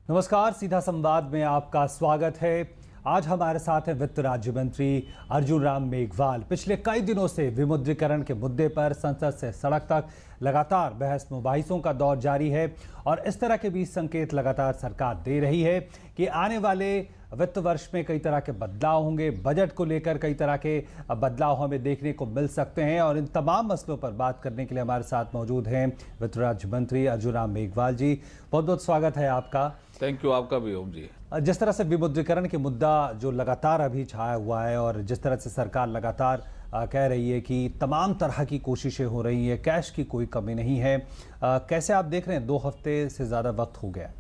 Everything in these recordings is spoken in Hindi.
नमस्कार, सीधा संवाद में आपका स्वागत है। आज हमारे साथ हैं वित्त राज्य मंत्री अर्जुन राम मेघवाल। पिछले कई दिनों से विमुद्रीकरण के मुद्दे पर संसद से सड़क तक लगातार बहस मुबाहिसों का दौर जारी है और इस तरह के बीच संकेत लगातार सरकार दे रही है कि आने वाले वित्त वर्ष में कई तरह के बदलाव होंगे। बजट को लेकर कई तरह के बदलाव हमें देखने को मिल सकते हैं और इन तमाम मसलों पर बात करने के लिए हमारे साथ मौजूद हैं वित्त राज्य मंत्री अर्जुन राम मेघवाल जी। बहुत बहुत स्वागत है आपका। थैंक यू, आपका भी ओम जी। जिस तरह से विमुद्रीकरण के मुद्दा जो लगातार अभी छाया हुआ है और जिस तरह से सरकार लगातार कह रही है कि तमाम तरह की कोशिशें हो रही हैं, कैश की कोई कमी नहीं है, कैसे आप देख रहे हैं? 2 हफ्ते से ज़्यादा वक्त हो गया।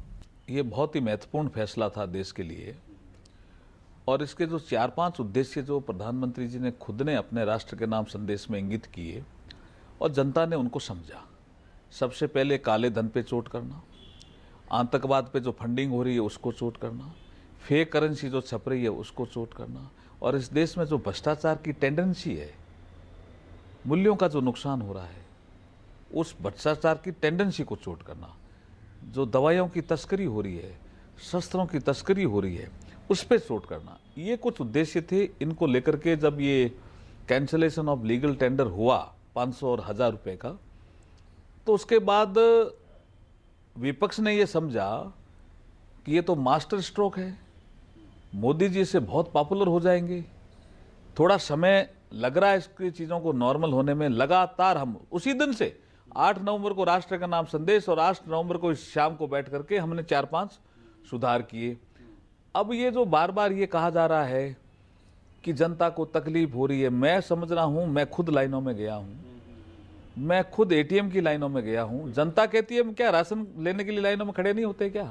ये बहुत ही महत्वपूर्ण फैसला था देश के लिए और इसके जो 4-5 उद्देश्य जो प्रधानमंत्री जी ने खुद ने अपने राष्ट्र के नाम संदेश में इंगित किए और जनता ने उनको समझा। सबसे पहले काले धन पे चोट करना, आतंकवाद पे जो फंडिंग हो रही है उसको चोट करना, फेक करेंसी जो छप रही है उसको चोट करना और इस देश में जो भ्रष्टाचार की टेंडेंसी है, मूल्यों का जो नुकसान हो रहा है उस भ्रष्टाचार की टेंडेंसी को चोट करना, जो दवाइयों की तस्करी हो रही है, शस्त्रों की तस्करी हो रही है उस पर चोट करना। ये कुछ उद्देश्य थे। इनको लेकर के जब ये कैंसलेशन ऑफ लीगल टेंडर हुआ 500 और 1000 रुपये का, तो उसके बाद विपक्ष ने ये समझा कि ये तो मास्टर स्ट्रोक है, मोदी जी से बहुत पॉपुलर हो जाएंगे। थोड़ा समय लग रहा है इसकी चीज़ों को नॉर्मल होने में। लगातार हम उसी दिन से 8 नवंबर को राष्ट्र का नाम संदेश और 8 नवंबर को इस शाम को बैठ करके हमने 4-5 सुधार किए। अब ये जो बार बार ये कहा जा रहा है कि जनता को तकलीफ हो रही है, मैं समझ रहा हूँ, मैं खुद लाइनों में गया हूँ, मैं खुद एटीएम की लाइनों में गया हूँ। जनता कहती है हम क्या राशन लेने के लिए लाइनों में खड़े नहीं होते क्या?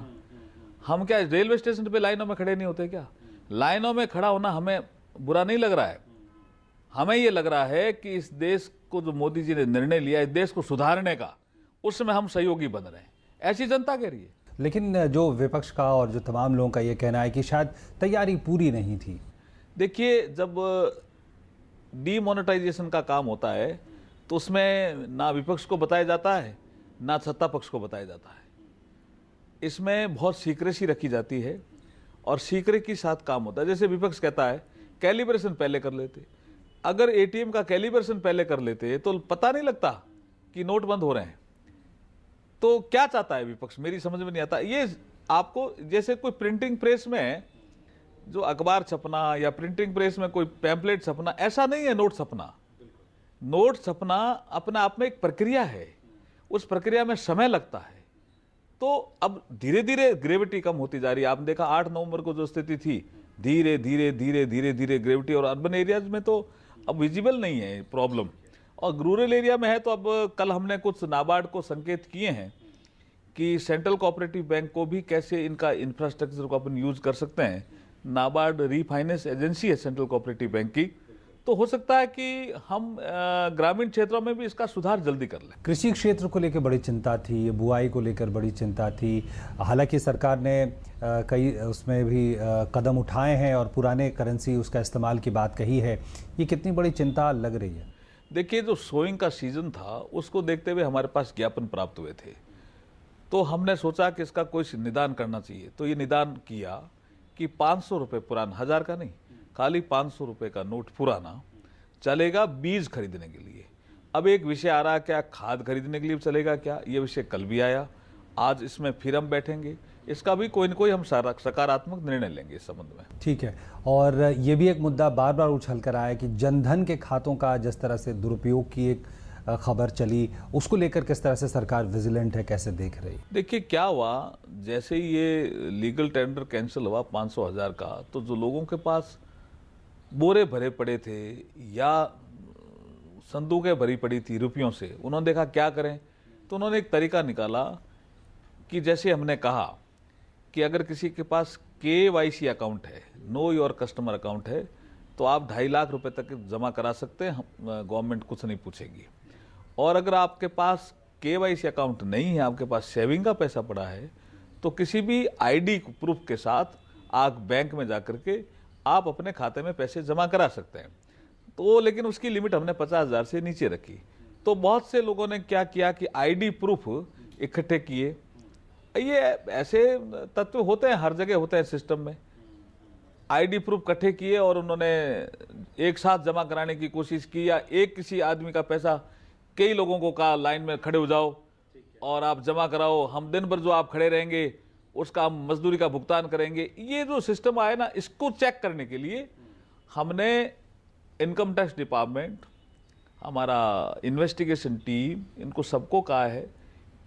हम क्या रेलवे स्टेशन पे लाइनों में खड़े नहीं होते क्या? लाइनों में खड़ा होना हमें बुरा नहीं लग रहा है। हमें ये लग रहा है कि इस देश को जो मोदी जी ने निर्णय लिया इस देश को सुधारने का, उसमें हम सहयोगी बन रहे हैं, ऐसी जनता कह रही है। लेकिन जो विपक्ष का और जो तमाम लोगों का ये कहना है कि शायद तैयारी पूरी नहीं थी। देखिए, जब डीमोनेटाइजेशन का काम होता है तो उसमें ना विपक्ष को बताया जाता है ना सत्ता पक्ष को बताया जाता है। इसमें बहुत सीक्रेसी रखी जाती है और सीक्रेट के साथ काम होता है। जैसे विपक्ष कहता है कैलिब्रेशन पहले कर लेते, अगर एटीएम का कैलिब्रेशन पहले कर लेते तो पता नहीं लगता कि नोट बंद हो रहे हैं। तो क्या चाहता है विपक्ष, मेरी समझ में नहीं आता। ये आपको जैसे कोई प्रिंटिंग प्रेस में जो अखबार छपना या प्रिंटिंग प्रेस में कोई पैम्पलेट छपना, ऐसा नहीं है नोट छपना। नोट छपना अपने आप में एक प्रक्रिया है, उस प्रक्रिया में समय लगता है। तो अब धीरे धीरे ग्रेविटी कम होती जा रही है। आपने देखा 8 नवंबर को जो स्थिति थी, धीरे धीरे धीरे धीरे धीरे ग्रेविटी, और अर्बन एरियाज में तो अब विजिबल नहीं है प्रॉब्लम, और रूरल एरिया में है। तो अब कल हमने कुछ नाबार्ड को संकेत किए हैं कि सेंट्रल कोऑपरेटिव बैंक को भी कैसे इनका इंफ्रास्ट्रक्चर को अपन यूज कर सकते हैं। नाबार्ड रीफाइनेंस एजेंसी है सेंट्रल कोऑपरेटिव बैंक की, तो हो सकता है कि हम ग्रामीण क्षेत्रों में भी इसका सुधार जल्दी कर लें। कृषि क्षेत्र को लेकर बड़ी चिंता थी, बुआई को लेकर बड़ी चिंता थी। हालांकि सरकार ने कई उसमें भी कदम उठाए हैं और पुराने करेंसी उसका इस्तेमाल की बात कही है। ये कितनी बड़ी चिंता लग रही है? देखिए, जो सोइंग का सीजन था उसको देखते हुए हमारे पास ज्ञापन प्राप्त हुए थे, तो हमने सोचा कि इसका कोई निदान करना चाहिए। तो ये निदान किया कि 500 रुपये पुराना, 1000 का नहीं, खाली 500 रुपये का नोट पुराना चलेगा बीज खरीदने के लिए। अब एक विषय आ रहा, क्या खाद खरीदने के लिए चलेगा क्या? ये विषय कल भी आया, आज इसमें फिर हम बैठेंगे, इसका भी कोई न कोई हम सकारात्मक निर्णय लेंगे इस संबंध में। ठीक है। और ये भी एक मुद्दा बार बार उछल कर आया कि जनधन के खातों का जिस तरह से दुरुपयोग की एक खबर चली, उसको लेकर किस तरह से सरकार विजिलेंट है, कैसे देख रही? देखिए, क्या हुआ, जैसे ही ये लीगल टेंडर कैंसिल हुआ 500-1000 का, तो जो लोगों के पास बोरे भरे पड़े थे या संदूकें भरी पड़ी थी रुपयों से, उन्होंने देखा क्या करें, तो उन्होंने एक तरीका निकाला कि जैसे हमने कहा कि अगर किसी के पास KYC अकाउंट है, नो योर कस्टमर अकाउंट है, तो आप 2.5 लाख रुपए तक जमा करा सकते हैं, गवर्नमेंट कुछ नहीं पूछेगी। और अगर आपके पास KYC अकाउंट नहीं है, आपके पास सेविंग का पैसा पड़ा है, तो किसी भी ID प्रूफ के साथ आप बैंक में जाकर के आप अपने खाते में पैसे जमा करा सकते हैं। तो लेकिन उसकी लिमिट हमने 50,000 से नीचे रखी। तो बहुत से लोगों ने क्या किया कि ID प्रूफ इकट्ठे किए, ये ऐसे तत्व होते हैं, हर जगह होते हैं सिस्टम में। आईडी प्रूफ इकट्ठे किए और उन्होंने एक साथ जमा कराने की कोशिश की, या एक किसी आदमी का पैसा कई लोगों को कहा लाइन में खड़े हो जाओ और आप जमा कराओ, हम दिन भर जो आप खड़े रहेंगे उसका हम मजदूरी का भुगतान करेंगे। ये जो सिस्टम आया ना, इसको चेक करने के लिए हमने इनकम टैक्स डिपार्टमेंट, हमारा इन्वेस्टिगेशन टीम, इनको सबको कहा है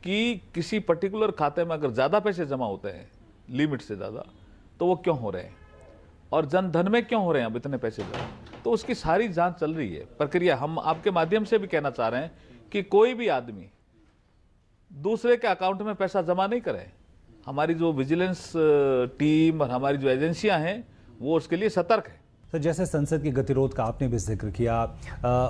कि किसी पर्टिकुलर खाते में अगर ज़्यादा पैसे जमा होते हैं लिमिट से ज़्यादा, तो वो क्यों हो रहे हैं और जन धन में क्यों हो रहे हैं अब इतने पैसे जमा, तो उसकी सारी जांच चल रही है, प्रक्रिया। हम आपके माध्यम से भी कहना चाह रहे हैं कि कोई भी आदमी दूसरे के अकाउंट में पैसा जमा नहीं करे। हमारी जो विजिलेंस टीम और हमारी जो एजेंसियां हैं वो उसके लिए सतर्क है। तो जैसे संसद की गतिरोध का आपने भी जिक्र किया,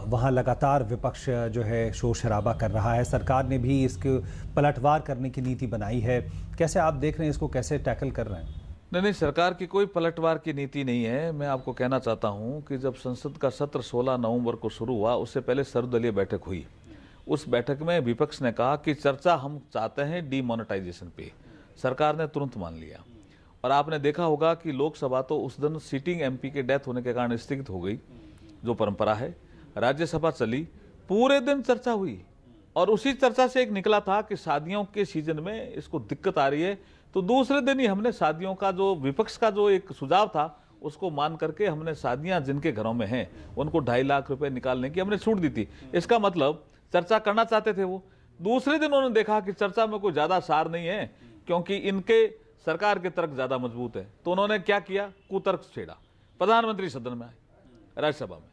वहाँ लगातार विपक्ष जो है शोर शराबा कर रहा है, सरकार ने भी इसको पलटवार करने की नीति बनाई है। कैसे आप देख रहे हैं इसको, कैसे टैकल कर रहे हैं? नहीं, सरकार की कोई पलटवार की नीति नहीं है। मैं आपको कहना चाहता हूं कि जब संसद का सत्र 16 नवंबर को शुरू हुआ, उससे पहले सर्वदलीय बैठक हुई। उस बैठक में विपक्ष ने कहा कि चर्चा हम चाहते हैं डीमोनेटाइजेशन पे। सरकार ने तुरंत मान लिया। और आपने देखा होगा कि लोकसभा तो उस दिन सीटिंग एमपी के डेथ होने के कारण स्थगित हो गई, जो परंपरा है। राज्यसभा चली, पूरे दिन चर्चा हुई और उसी चर्चा से एक निकला था कि शादियों के सीजन में इसको दिक्कत आ रही है, तो दूसरे दिन ही हमने शादियों का जो विपक्ष का जो एक सुझाव था उसको मान करके हमने शादियां जिनके घरों में हैं उनको 2.5 लाख रुपए निकालने की हमने छूट दी थी। इसका मतलब चर्चा करना चाहते थे वो। दूसरे दिन उन्होंने देखा कि चर्चा में कोई ज्यादा सार नहीं है, क्योंकि इनके सरकार के तर्क ज्यादा मजबूत है, तो उन्होंने क्या किया, कुतर्क छेड़ा। प्रधानमंत्री सदन में आए, राज्यसभा में।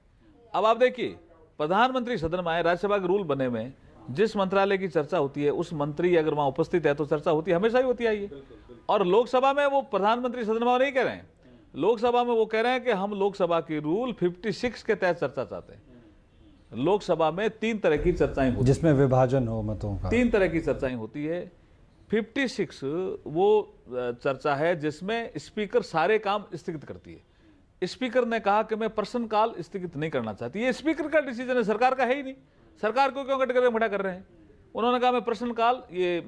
अब आप देखिए, प्रधानमंत्री सदन में आए, राज्यसभा के रूल बने हुए हैं, जिस मंत्रालय की चर्चा होती है उस मंत्री अगर वहां उपस्थित है तो चर्चा होती है, हमेशा ही होती आई है। और लोकसभा में वो प्रधानमंत्री सदन में नहीं कह रहे हैं, लोकसभा में वो कह रहे हैं कि हम लोकसभा की रूल 56 के तहत चर्चा चाहते हैं। लोकसभा में 3 तरह की चर्चाएं होती हैं, जिसमें विभाजन हो मतों का। 3 तरह की चर्चाएं होती है। 56 वो चर्चा है जिसमें स्पीकर सारे काम स्थगित करती है। स्पीकर ने कहा कि मैं प्रश्नकाल स्थगित नहीं करना चाहती। ये स्पीकर का डिसीजन है, सरकार का है ही नहीं। सरकार को क्यों कटकर खड़ा कर रहे हैं? उन्होंने कहा मैं प्रश्नकाल, ये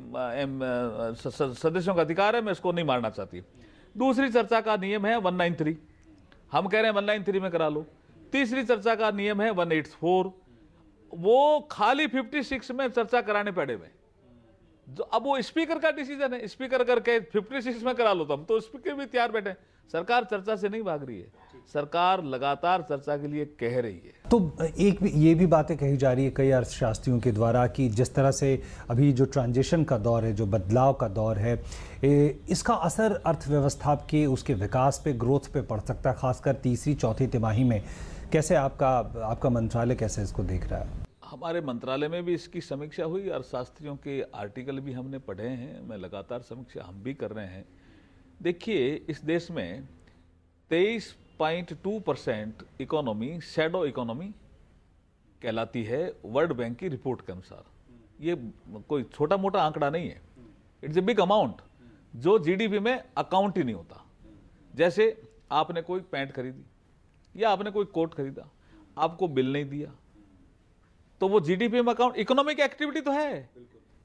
सदस्यों का अधिकार है, मैं इसको नहीं मारना चाहती। दूसरी चर्चा का नियम है 193, हम कह रहे हैं 193 में करा लो। तीसरी चर्चा का नियम है 184, वो खाली 56 में चर्चा कराने पड़े हुए। जो अब वो स्पीकर का डिसीजन है, स्पीकर अगर कहे 56 में करा लो तो हम तो स्पीकर भी तैयार बैठे। सरकार चर्चा से नहीं भाग रही है, सरकार लगातार चर्चा के लिए कह रही है। तो एक ये भी बातें कही जा रही है कई अर्थशास्त्रियों के द्वारा कि जिस तरह से अभी जो ट्रांजिशन का दौर है, जो बदलाव का दौर है, इसका असर अर्थव्यवस्था के उसके विकास पे, ग्रोथ पे पड़ सकता है, खासकर तीसरी चौथी तिमाही में। कैसे आपका मंत्रालय कैसे इसको देख रहा है? हमारे मंत्रालय में भी इसकी समीक्षा हुई, अर्थशास्त्रियों के आर्टिकल भी हमने पढ़े हैं, मैं लगातार समीक्षा हम भी कर रहे हैं। देखिए, इस देश में 23.2% इकोनॉमी शैडो इकोनॉमी कहलाती है वर्ल्ड बैंक की रिपोर्ट के अनुसार। ये कोई छोटा मोटा आंकड़ा नहीं है, इट्स ए बिग अमाउंट जो जीडीपी में अकाउंट ही नहीं होता। जैसे आपने कोई पैंट खरीदी या आपने कोई कोट खरीदा, आपको बिल नहीं दिया, तो वो जीडीपी में अकाउंट, इकोनॉमिक एक्टिविटी तो है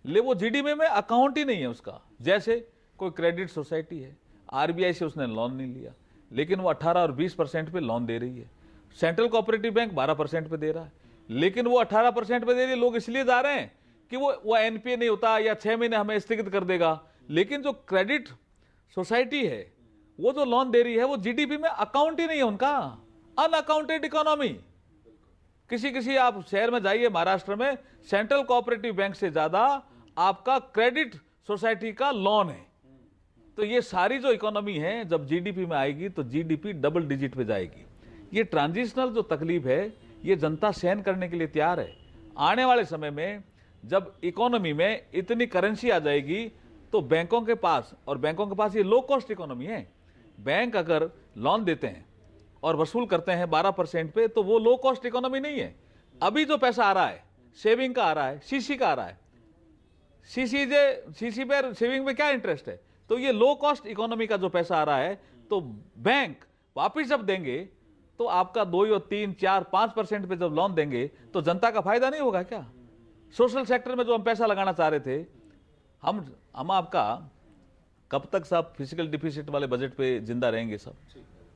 ले वो जीडीपी में अकाउंट ही नहीं है उसका। जैसे कोई क्रेडिट सोसाइटी है, आरबीआई से उसने लोन नहीं लिया, लेकिन वो 18 और 20% पे लोन दे रही है। सेंट्रल कोऑपरेटिव बैंक 12% पे दे रहा है, लेकिन वो 18% पे दे रही है। लोग इसलिए जा रहे हैं कि वो एनपीए नहीं होता या 6 महीने हमें स्थगित कर देगा। लेकिन जो क्रेडिट सोसाइटी है वो जो लोन दे रही है वो जीडीपी में अकाउंट ही नहीं है उनका, अनअकाउंटेड इकोनॉमी। किसी आप शहर में जाइए महाराष्ट्र में, सेंट्रल कोऑपरेटिव बैंक से ज्यादा आपका क्रेडिट सोसाइटी का लोन है। तो ये सारी जो इकोनॉमी है जब जीडीपी में आएगी तो जीडीपी डबल डिजिट पे जाएगी। ये ट्रांजिशनल जो तकलीफ है ये जनता सहन करने के लिए तैयार है। आने वाले समय में जब इकोनॉमी में इतनी करेंसी आ जाएगी तो बैंकों के पास, और बैंकों के पास ये लो कॉस्ट इकोनॉमी है, बैंक अगर लोन देते हैं और वसूल करते हैं 12% पे, तो वो लो कॉस्ट इकोनॉमी नहीं है। अभी जो पैसा आ रहा है सेविंग का आ रहा है, सीसी का आ रहा है, सीसी पे सेविंग में क्या इंटरेस्ट है, तो ये लो कॉस्ट इकोनॉमी का जो पैसा आ रहा है तो बैंक वापिस जब देंगे तो आपका 2 या 3, 4, 5% पे जब लोन देंगे तो जनता का फायदा नहीं होगा क्या? सोशल सेक्टर में जो हम पैसा लगाना चाह रहे थे, हम आपका कब तक साहब फिजिकल डिफिसिट वाले बजट पे जिंदा रहेंगे सब?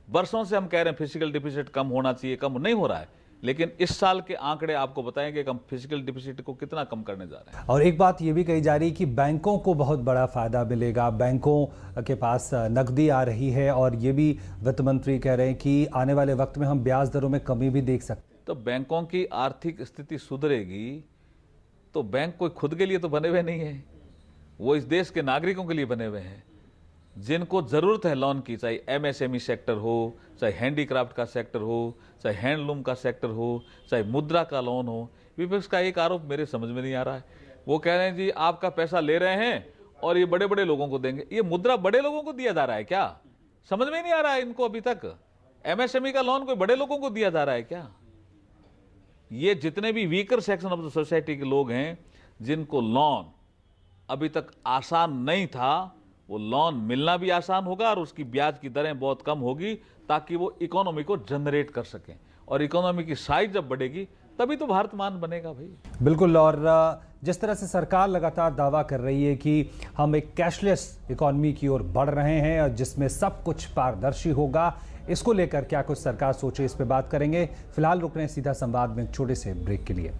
वर्षों से हम कह रहे हैं फिजिकल डिफिसिट कम होना चाहिए, कम नहीं हो रहा है, लेकिन इस साल के आंकड़े आपको बताएंगे कि हम फिजिकल डिफिसिट को कितना कम करने जा रहे हैं। और एक बात ये भी कही जा रही है कि बैंकों को बहुत बड़ा फायदा मिलेगा, बैंकों के पास नकदी आ रही है, और ये भी वित्त मंत्री कह रहे हैं कि आने वाले वक्त में हम ब्याज दरों में कमी भी देख सकते हैं। तो बैंकों की आर्थिक स्थिति सुधरेगी तो बैंक कोई खुद के लिए तो बने हुए नहीं है, वो इस देश के नागरिकों के लिए बने हुए हैं जिनको जरूरत है लोन की, चाहे एमएसएमई सेक्टर हो, चाहे हैंडीक्राफ्ट का सेक्टर हो, चाहे हैंडलूम का सेक्टर हो, चाहे मुद्रा का लोन हो। विपक्ष का एक आरोप मेरे समझ में नहीं आ रहा है, वो कह रहे हैं जी आपका पैसा ले रहे हैं और ये बड़े बड़े लोगों को देंगे। ये मुद्रा बड़े लोगों को दिया जा रहा है क्या? समझ में नहीं आ रहा है इनको अभी तक। एमएसएमई का लोन कोई बड़े लोगों को दिया जा रहा है क्या? ये जितने भी weaker section of the society के लोग हैं जिनको लोन अभी तक आसान नहीं था, वो लोन मिलना भी आसान होगा और उसकी ब्याज की दरें बहुत कम होगी ताकि वो इकोनॉमी को जनरेट कर सकें, और इकोनॉमी की साइज जब बढ़ेगी तभी तो भारत मान बनेगा भाई। बिल्कुल। और जिस तरह से सरकार लगातार दावा कर रही है कि हम एक कैशलेस इकोनॉमी की ओर बढ़ रहे हैं और जिसमें सब कुछ पारदर्शी होगा, इसको लेकर क्या कुछ सरकार सोचे, इस पे बात करेंगे। फिलहाल रुक रहे हैं सीधा संवाद में एक छोटे से ब्रेक के लिए।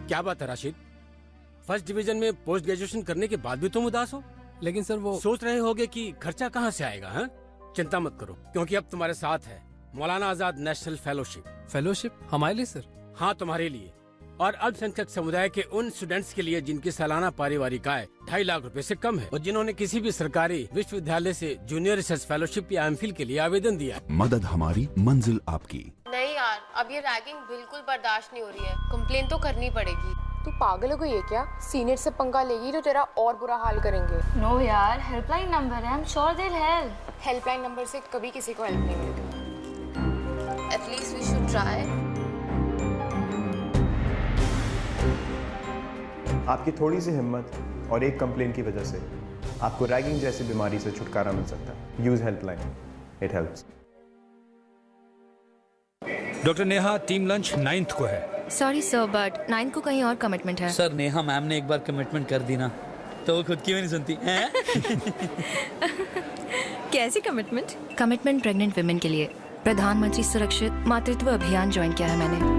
क्या बात है राशिद, फर्स्ट डिवीजन में पोस्ट ग्रेजुएशन करने के बाद भी तुम उदास हो? लेकिन सर वो सोच रहे होगे कि खर्चा कहाँ से आएगा? हैं? चिंता मत करो, क्योंकि अब तुम्हारे साथ है मौलाना आजाद नेशनल फेलोशिप हमारे लिए सर। हाँ, तुम्हारे लिए और अल्पसंख्यक समुदाय के उन स्टूडेंट्स के लिए जिनकी सालाना पारिवारिक आय 2.5 लाख रुपए से कम है और जिन्होंने किसी भी सरकारी विश्वविद्यालय से जूनियर रिसर्च फेलोशिप या एमफिल के लिए आवेदन दिया। मदद हमारी, मंजिल आपकी। नहीं यार, अब ये रैगिंग बिल्कुल बर्दाश्त नहीं हो रही है, कंप्लेन तो करनी पड़ेगी। तू पागल हो गई है क्या? सीनियर से पंगा लेगी तो तेरा और बुरा हाल करेंगे। नो यार, हेल्पलाइन नंबर है, I am sure they will help. Helpline number से कभी किसी को हेल्प नहीं मिलती। At least we should try. आपकी थोड़ी सी हिम्मत और एक कंप्लेन की वजह से आपको रैगिंग जैसी बीमारी से छुटकारा मिल सकता है। Use helpline, it helps. Doctor Neha, team lunch 9th को है। सॉरी सर, बट 9 को कहीं और कमिटमेंट है। सर, नेहा मैम ने एक बार कमिटमेंट कर दी ना तो वो खुद की भी नहीं सुनती हैं? कैसी कमिटमेंट? कमिटमेंट प्रेग्नेंट वुमेन के लिए। प्रधानमंत्री सुरक्षित मातृत्व अभियान ज्वाइन किया है मैंने।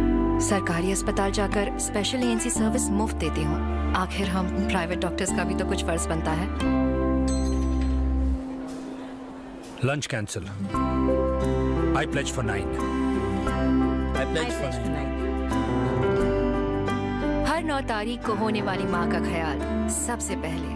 सरकारी अस्पताल जाकर स्पेशल एएनसी सर्विस मुफ्त देती हूँ। आखिर हम प्राइवेट डॉक्टर्स का भी तो कुछ फर्ज बनता है। Lunch cancel. I pledge for 9। हर 9 तारीख को होने वाली माँ का ख्याल सबसे पहले।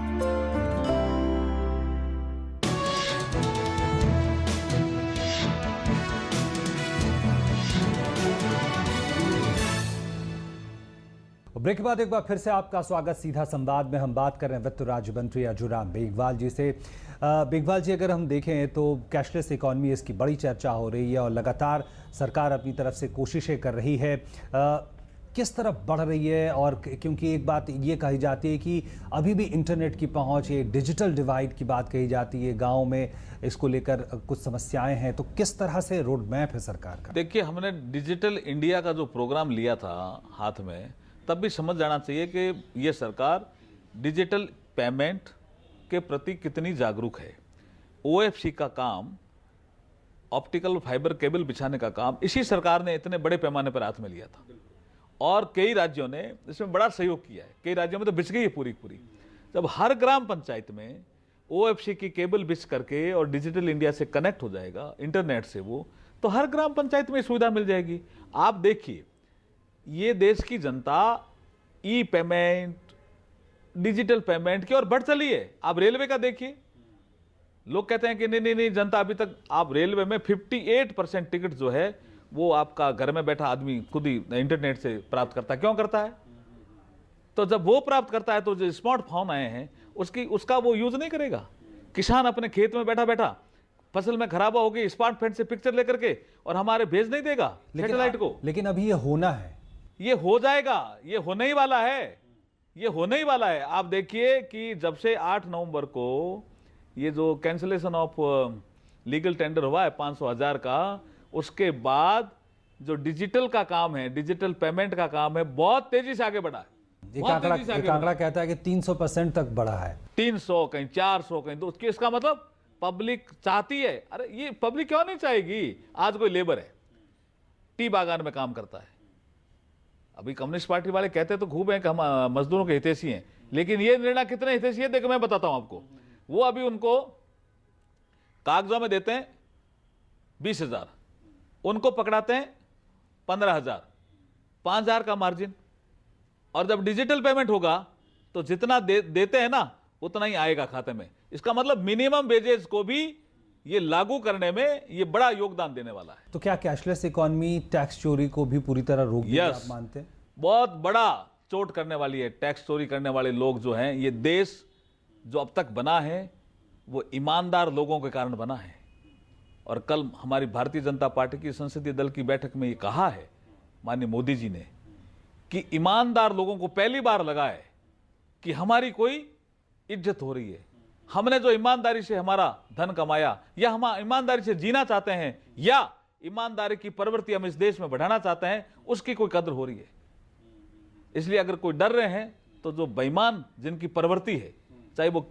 ब्रेक के बाद एक बार फिर से आपका स्वागत। सीधा संवाद में हम बात कर रहे हैं वित्त राज्य मंत्री अर्जुन राम मेघवाल जी से। मेघवाल जी, अगर हम देखें तो कैशलेस इकॉनमी, इसकी बड़ी चर्चा हो रही है और लगातार सरकार अपनी तरफ से कोशिशें कर रही है। किस तरफ बढ़ रही है? और क्योंकि एक बात ये कही जाती है कि अभी भी इंटरनेट की पहुंच, ये डिजिटल डिवाइड की बात कही जाती है, गाँव में इसको लेकर कुछ समस्याएं हैं, तो किस तरह से रोड मैप है सरकार का? देखिए, हमने डिजिटल इंडिया का जो प्रोग्राम लिया था हाथ में, तब भी समझ जाना चाहिए कि ये सरकार डिजिटल पेमेंट के प्रति कितनी जागरूक है। ओएफसी का काम, ऑप्टिकल फाइबर केबल बिछाने का काम इसी सरकार ने इतने बड़े पैमाने पर हाथ में लिया था और कई राज्यों ने इसमें बड़ा सहयोग किया है। कई राज्यों में तो बिछ गई है पूरी पूरी। जब हर ग्राम पंचायत में ओएफसी की केबल बिछ करके और डिजिटल इंडिया से कनेक्ट हो जाएगा इंटरनेट से, वो तो हर ग्राम पंचायत में सुविधा मिल जाएगी। आप देखिए, ये देश की जनता ई पेमेंट, डिजिटल पेमेंट की ओर बढ़ चली है। आप रेलवे का देखिए, लोग कहते हैं कि नहीं जनता अभी तक, आप रेलवे में 58% टिकट जो है वो आपका घर में बैठा आदमी खुद ही इंटरनेट से प्राप्त करता है। क्यों करता है? तो जब वो प्राप्त करता है तो जो स्मार्टफोन आए हैं उसका वो यूज नहीं करेगा। किसान अपने खेत में बैठा बैठा फसल में खराबा होगी, स्मार्टफोन से पिक्चर लेकर के और हमारे भेज नहीं देगा सैटेलाइट को। लेकिन अभी ये होना है, ये हो जाएगा, ये होने ही वाला है, ये होने ही वाला है। आप देखिए कि जब से 8 नवंबर को ये जो कैंसिलेशन ऑफ लीगल टेंडर हुआ है 500,000 का, उसके बाद जो डिजिटल का काम है, डिजिटल पेमेंट का काम है, बहुत तेजी से आगे बढ़ा है। एक आंकड़ा कहता है कि 300% तक बढ़ा है। 300 कहीं 400 कहीं, तो इसका मतलब पब्लिक चाहती है। अरे ये पब्लिक क्यों नहीं चाहेगी? आज कोई लेबर है, टी बागान में काम करता है, अभी कम्युनिस्ट पार्टी वाले कहते तो खूब हैं कि हम मजदूरों के हितैषी हैं, लेकिन ये निर्णय कितने हितैषी है देखो मैं बताता हूं आपको। वो अभी उनको कागजों में देते हैं 20,000, उनको पकड़ाते हैं 15,000, 5,000 का मार्जिन। और जब डिजिटल पेमेंट होगा तो जितना देते हैं ना उतना ही आएगा खाते में। इसका मतलब मिनिमम वेजेस को भी ये लागू करने में ये बड़ा योगदान देने वाला है। तो क्या कैशलेस इकोनॉमी टैक्स चोरी को भी पूरी तरह रोक देगी, आप मानते हैं? बहुत बड़ा चोट करने वाली है। टैक्स चोरी करने वाले लोग जो हैं, ये देश जो अब तक बना है वो ईमानदार लोगों के कारण बना है। और कल हमारी भारतीय जनता पार्टी की संसदीय दल की बैठक में ये कहा है माननीय मोदी जी ने कि ईमानदार लोगों को पहली बार लगा है कि हमारी कोई इज्जत हो रही है। हमने जो ईमानदारी से हमारा धन कमाया, या हम ईमानदारी से जीना चाहते हैं, या ईमानदारी की प्रवृत्ति हम इस देश में बढ़ाना चाहते हैं, उसकी कोई कदर हो रही है। इसलिए अगर कोई डर रहे हैं तो जो बेईमान जिनकी प्रवृत्ति है, चाहे वो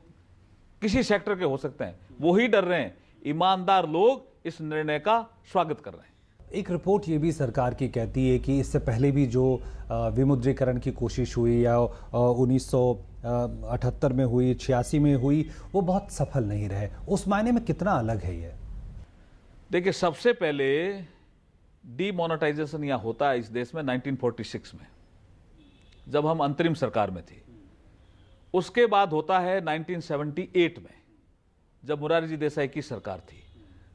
किसी सेक्टर के हो सकते हैं, वो ही डर रहे हैं। ईमानदार लोग इस निर्णय का स्वागत कर रहे हैं। एक रिपोर्ट ये भी सरकार की कहती है कि इससे पहले भी जो विमुद्रीकरण की कोशिश हुई या 1978 में हुई, 86 में हुई, वो बहुत सफल नहीं रहे। उस मायने में कितना अलग है ये? देखिए, सबसे पहले डीमोनेटाइजेशन यहाँ होता है इस देश में 1946 में, जब हम अंतरिम सरकार में थे। उसके बाद होता है 1978 में, जब मोरारजी देसाई की सरकार थी।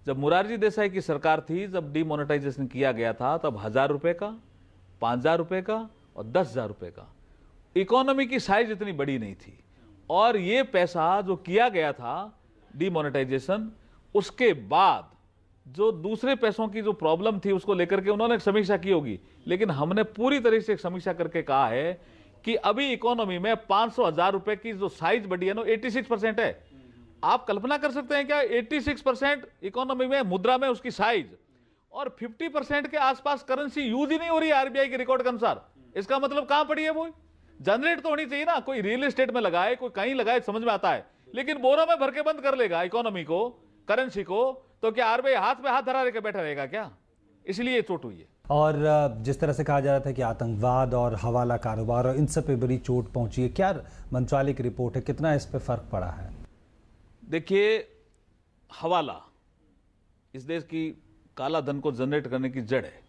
जब मोरारजी देसाई की सरकार थी, जब डीमोनेटाइजेशन किया गया था, तब 1,000 रुपए का, 5,000 रुपए का और 10,000 रुपए का। इकोनॉमी की साइज इतनी बड़ी नहीं थी। और ये पैसा जो किया गया था डीमोनेटाइजेशन, उसके बाद जो दूसरे पैसों की जो प्रॉब्लम थी उसको लेकर के उन्होंने समीक्षा की होगी, लेकिन हमने पूरी तरह से समीक्षा करके कहा है कि अभी इकोनॉमी में 500,000 रुपए की जो साइज बढ़ी है ना, 86% है। आप कल्पना कर सकते हैं क्या? 86% इकोनॉमी में, मुद्रा में उसकी साइज, और 50% के आसपास करेंसी यूज ही नहीं हो रही है आरबीआई के रिकॉर्ड के अनुसार। इसका मतलब कहां पड़ी है? वो जनरेट तो होनी चाहिए ना, कोई रियल एस्टेट में लगाए, कोई कहीं लगाए, समझ में आता है, लेकिन बोरों में भर के बंद कर लेगा इकोनॉमी को, करेंसी को, तो क्या आरबीआई हाथ पे हाथ धरा लेकर बैठा रहेगा क्या? इसलिए चोट हुई है। और जिस तरह से कहा जा रहा था कि आतंकवाद और हवाला कारोबार और इन सब पे बड़ी चोट पहुंची है, क्या मंत्रालय की रिपोर्ट है, कितना इस पे फर्क पड़ा है? देखिए, हवाला इस देश की काला धन को जनरेट करने की जड़ है।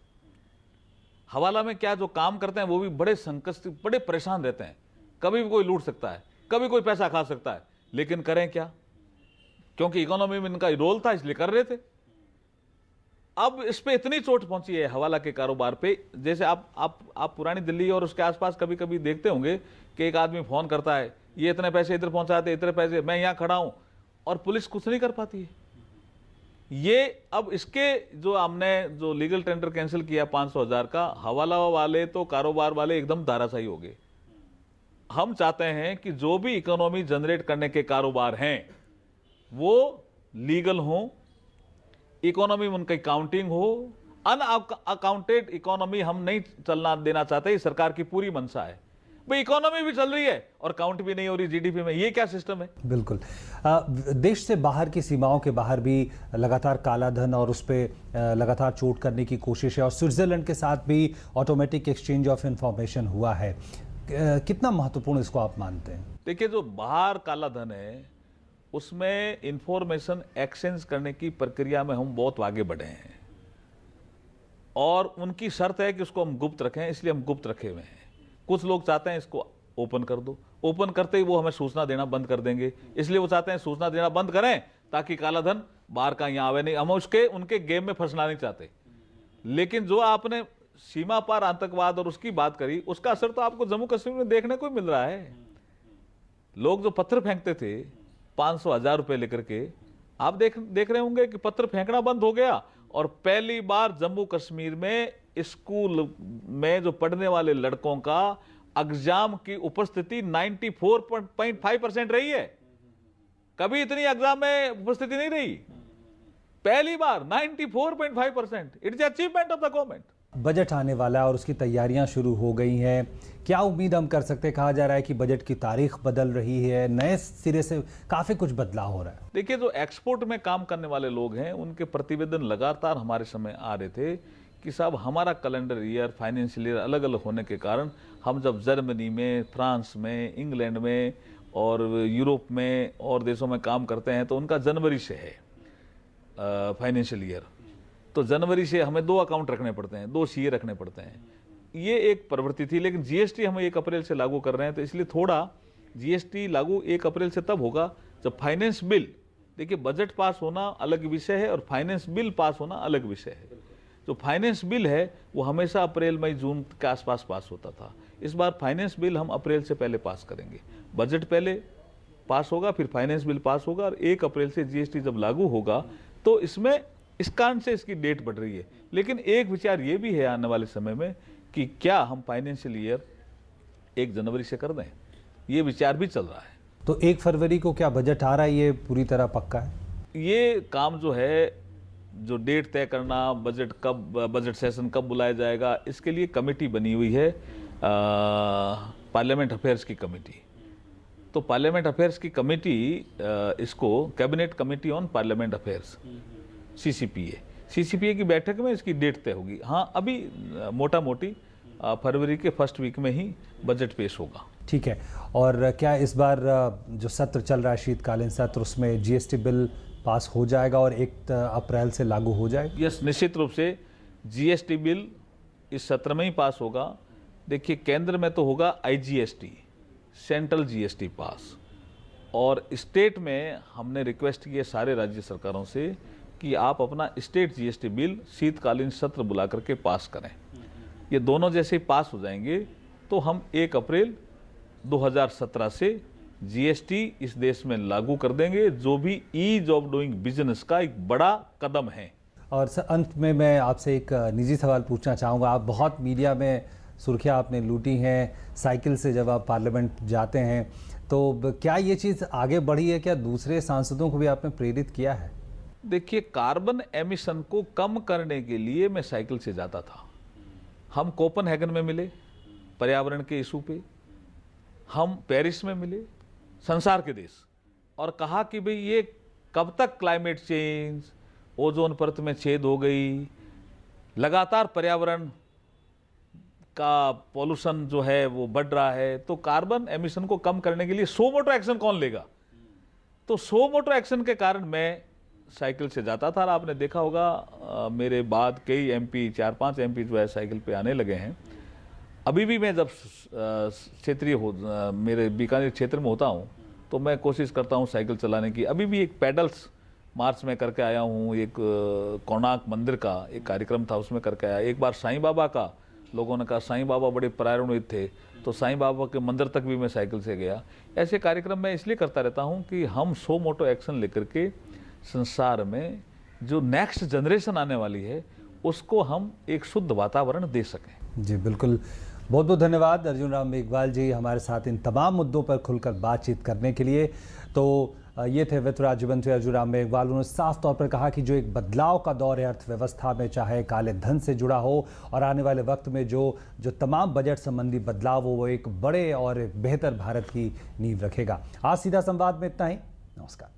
हवाला में क्या जो काम करते हैं वो भी बड़े संकट, बड़े परेशान रहते हैं। कभी भी कोई लूट सकता है, कभी कोई पैसा खा सकता है, लेकिन करें क्या? क्योंकि इकोनॉमी में इनका रोल था, इसलिए कर रहे थे। अब इस पे इतनी चोट पहुंची है हवाला के कारोबार पे, जैसे आप पुरानी दिल्ली और उसके आसपास कभी कभी देखते होंगे कि एक आदमी फोन करता है, ये इतने पैसे इधर पहुंचाते, इतने पैसे, मैं यहां खड़ा हूं, और पुलिस कुछ नहीं कर पाती है। ये अब इसके जो हमने जो लीगल टेंडर कैंसिल किया 500,000 का, हवाला वाले तो कारोबार वाले एकदम धाराशाही हो गए। हम चाहते हैं कि जो भी इकोनॉमी जनरेट करने के कारोबार हैं वो लीगल हो, इकोनॉमी में उनकी काउंटिंग हो। अनअकाउंटेड इकोनॉमी हम नहीं चलना देना चाहते, ये सरकार की पूरी मंशा है। भाई इकोनॉमी भी चल रही है और काउंट भी नहीं हो रही जीडीपी में, ये क्या सिस्टम है? बिल्कुल। देश से बाहर की सीमाओं के बाहर भी लगातार काला धन और उस पर लगातार चोट करने की कोशिश है, और स्विट्जरलैंड के साथ भी ऑटोमेटिक एक्सचेंज ऑफ इंफॉर्मेशन हुआ है। कितना महत्वपूर्ण इसको आप मानते हैं? देखिए, जो बाहर काला धन है उसमें इंफॉर्मेशन एक्सचेंज करने की प्रक्रिया में हम बहुत आगे बढ़े हैं, और उनकी शर्त है कि उसको हम गुप्त रखें, इसलिए हम गुप्त रखे हुए हैं। कुछ लोग चाहते हैं इसको ओपन कर दो, ओपन करते ही वो हमें सूचना देना बंद कर देंगे, इसलिए वो चाहते हैं सूचना देना बंद करें ताकि काला धन बाहर का यहाँ आवे नहीं। हम उनके गेम में फंसना नहीं चाहते। लेकिन जो आपने सीमा पार आतंकवाद और उसकी बात करी, उसका असर तो आपको जम्मू कश्मीर में देखने को मिल रहा है। लोग जो पत्थर फेंकते थे 500-1000 रुपए लेकर के, आप देख रहे होंगे कि पत्थर फेंकना बंद हो गया, और पहली बार जम्मू कश्मीर में स्कूल में जो पढ़ने वाले लड़कों का एग्जाम की उपस्थिति 94.5% रही है। कभी इतनी एग्जाम में उपस्थिति नहीं रही, पहली बार 94.5%। It is achievement of the government. Budget आने वाला है और उसकी तैयारियां शुरू हो गई हैं, क्या उम्मीद हम कर सकते हैं? कहा जा रहा है कि बजट की तारीख बदल रही है, नए सिरे से काफी कुछ बदलाव हो रहा है। देखिए, जो एक्सपोर्ट में काम करने वाले लोग हैं उनके प्रतिवेदन लगातार हमारे समय आ रहे थे कि साहब हमारा कैलेंडर ईयर, फाइनेंशियल ईयर अलग अलग होने के कारण हम जब जर्मनी में, फ्रांस में, इंग्लैंड में और यूरोप में और देशों में काम करते हैं तो उनका जनवरी से है फाइनेंशियल ईयर। तो जनवरी से हमें 2 अकाउंट रखने पड़ते हैं, 2 सीए रखने पड़ते हैं। ये एक प्रवृत्ति थी, लेकिन जीएसटी हम 1 अप्रैल से लागू कर रहे हैं, तो इसलिए थोड़ा जीएसटी लागू 1 अप्रैल से तब होगा जब फाइनेंस बिल, देखिए बजट पास होना अलग विषय है और फाइनेंस बिल पास होना अलग विषय है। जो फाइनेंस बिल है वो हमेशा अप्रैल, मई, जून के आसपास पास होता था। इस बार फाइनेंस बिल हम अप्रैल से पहले पास करेंगे। बजट पहले पास होगा, फिर फाइनेंस बिल पास होगा, और 1 अप्रैल से जीएसटी जब लागू होगा तो इसमें इस कारण से इसकी डेट बढ़ रही है। लेकिन एक विचार ये भी है आने वाले समय में कि क्या हम फाइनेंशियल ईयर 1 जनवरी से कर दें, ये विचार भी चल रहा है। तो 1 फरवरी को क्या बजट आ रहा है, ये पूरी तरह पक्का है? ये काम जो है, जो डेट तय करना, बजट सेशन कब बुलाया जाएगा, इसके लिए कमेटी बनी हुई है, पार्लियामेंट अफेयर्स की कमेटी। तो पार्लियामेंट अफेयर्स की कमेटी इसको cabinet committee on parliament affairs, CCPA की बैठक में इसकी डेट तय होगी। हाँ, अभी मोटा मोटी फरवरी के फर्स्ट वीक में ही बजट पेश होगा। ठीक है। और क्या इस बार जो सत्र चल रहा है, शीतकालीन सत्र, उसमें जीएसटी बिल पास हो जाएगा और 1 अप्रैल से लागू हो जाएगा? यस, निश्चित रूप से जीएसटी बिल इस सत्र में ही पास होगा। देखिए, केंद्र में तो होगा आईजीएसटी, सेंट्रल जीएसटी पास, और स्टेट में हमने रिक्वेस्ट की है सारे राज्य सरकारों से कि आप अपना स्टेट जीएसटी बिल शीतकालीन सत्र बुला करके पास करें। ये दोनों जैसे ही पास हो जाएंगे तो हम 1 अप्रैल 2017 से जीएसटी इस देश में लागू कर देंगे, जो भी ईज ऑफ डूइंग बिजनेस का एक बड़ा कदम है। और अंत में मैं आपसे एक निजी सवाल पूछना चाहूँगा। आप बहुत मीडिया में सुर्खियाँ आपने लूटी हैं, साइकिल से जब आप पार्लियामेंट जाते हैं, तो क्या ये चीज़ आगे बढ़ी है? क्या दूसरे सांसदों को भी आपने प्रेरित किया है? देखिए, कार्बन एमिशन को कम करने के लिए मैं साइकिल से जाता था। हम कोपेनहेगन में मिले पर्यावरण के इशू पे, हम पेरिस में मिले, संसार के देश, और कहा कि भाई ये कब तक क्लाइमेट चेंज, ओजोन परत में छेद हो गई, लगातार पर्यावरण का पॉल्यूशन जो है वो बढ़ रहा है, तो कार्बन एमिशन को कम करने के लिए सो मोटो एक्शन कौन लेगा? तो सो मोटो एक्शन के कारण मैं साइकिल से जाता था। और आपने देखा होगा मेरे बाद कई एमपी, 4-5 एमपी जो है साइकिल पे आने लगे हैं। अभी भी मैं जब क्षेत्रीय मेरे बीकानेर क्षेत्र में होता हूँ तो मैं कोशिश करता हूँ साइकिल चलाने की। अभी भी एक पैडल्स मार्च में करके आया हूँ, एक कोणार्क मंदिर का एक कार्यक्रम था उसमें करके आया। एक बार साईं बाबा का, लोगों ने कहा साईं बाबा बड़े परायणविद थे, तो साईं बाबा के मंदिर तक भी मैं साइकिल से गया। ऐसे कार्यक्रम मैं इसलिए करता रहता हूँ कि हम सो मोटो एक्शन लेकर के संसार में जो नेक्स्ट जनरेशन आने वाली है उसको हम एक शुद्ध वातावरण दे सकें। जी बिल्कुल, बहुत बहुत धन्यवाद अर्जुन राम मेघवाल जी, हमारे साथ इन तमाम मुद्दों पर खुलकर बातचीत करने के लिए। तो ये थे वित्त राज्य मंत्री अर्जुन राम मेघवाल। उन्होंने साफ तौर पर कहा कि जो एक बदलाव का दौर है अर्थव्यवस्था में, चाहे काले धन से जुड़ा हो और आने वाले वक्त में जो तमाम बजट संबंधी बदलाव हो, वो एक बड़े और बेहतर भारत की नींव रखेगा। आज सीधा संवाद में इतना ही। नमस्कार।